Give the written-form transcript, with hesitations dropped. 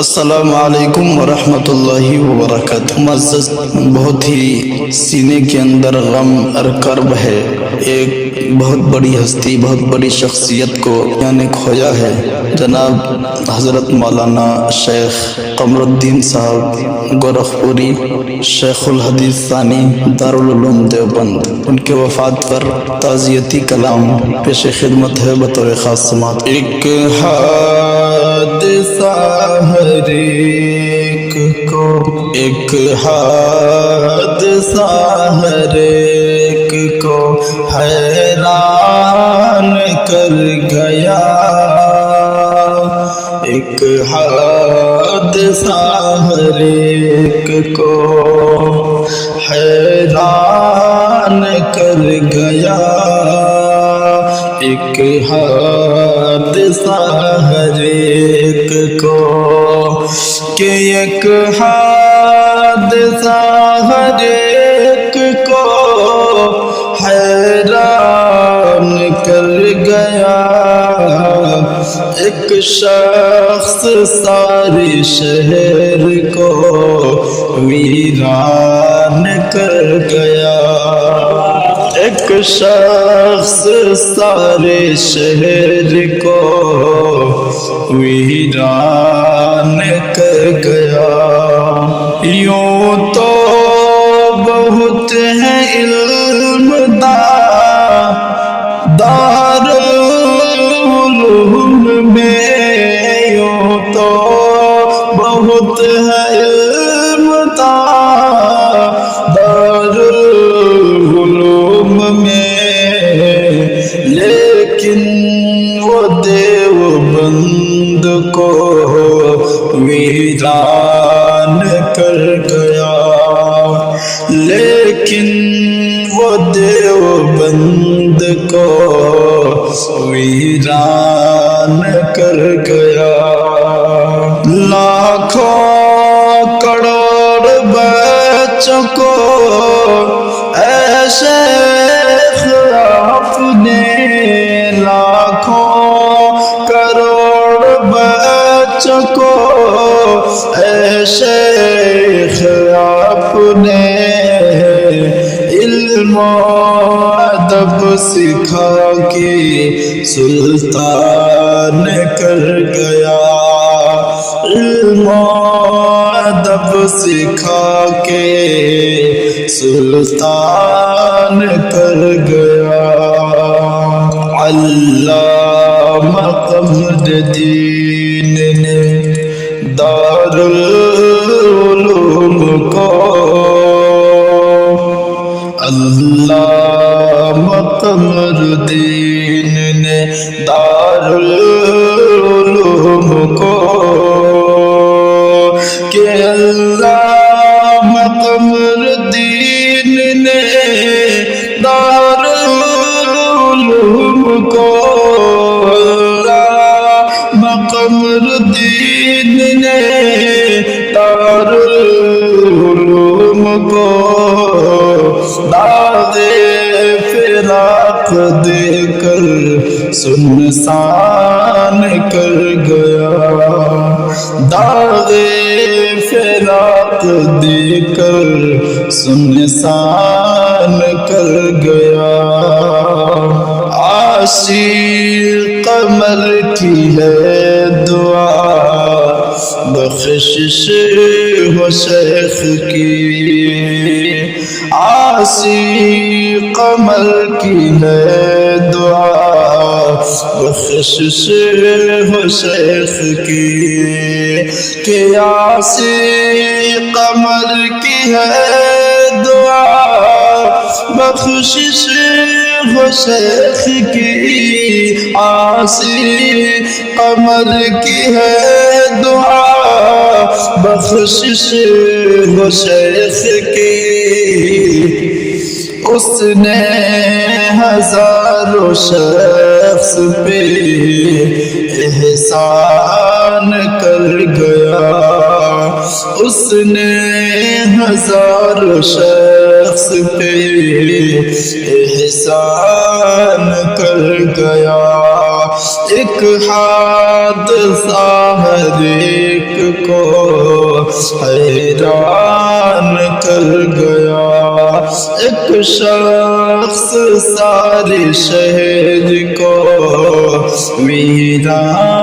السلام علیکم ورحمۃ اللہ وبرکاتہ۔ معزز، بہت ہی سینے کے اندر غم اور کرب ہے۔ ایک بہت بڑی ہستی، بہت بڑی شخصیت کو یعنی کھویا ہے۔ جناب حضرت مولانا شیخ قمر الدین صاحب گورکھپوری، شیخ الحدیث ثانی دارالعلوم دیوبند، ان کے وفات پر تعزیتی کلام پیش خدمت ہے بطور خاص سماعت۔ ایک حادثہ ہر ایک کو، ایک حادثہ ہر ایک کو حیران کر گیا، ایک حادثہ ہر ایک کو حیران کر گیا، ایک حادثہ ہر ایک کو، کہ ایک حادثہ ہر ایک کو حیران کر گیا، ایک شخص سارے شہر کو ویران کر گیا، ایک شخص سارے شہر کو ویران کر گیا۔ یوں تو بہت ہے علم دارالعلوم میں، یوں تو بہت ہے علم دارالعلوم میں، لیکن وہ دیوبند کو ویران کر گیا، لیکن وہ دیوبند کو ویران کر گیا۔ لاکھوں کروڑ بچوں کو اے شیخ آپ نے، لاکھوں کروڑ بچوں کو اے شیخ آپ نے علم و ادب سکھا کے سلطان کر گیا، علم و ادب سکھا کے سلطان کر گیا۔ علامہ قمر الدین نے دارالعلوم کو، علامہ قمر الدین نے دارالعلوم کو، کہ علامہ قمر الدین نے دارالعلوم کو، علامہ قمر الدین نے دارالعلوم کو داغ فراق دے کر سنسان کر گیا، داغ فراق دے کر سنسان کر گیا۔ عاشق قمر کی ہے دعا، بخشش ہو شیخ کی، عاشق قمر کی ہے دعا، بخشش ہو شیخ کی، کہ عاشق قمر کی ہے دعا، بخشش ہو شیخ کی، عاشق قمر کی ہے دعا، بخشش ہو شیخ کی۔ اس نے ہزاروں شخص پہ احسان کر گیا، اس نے ہزاروں شخص پہ احسان کر گیا، ایک حادثہ ہر ایک کو حیران کر گیا، ایک شخص سارے شہر کو ویران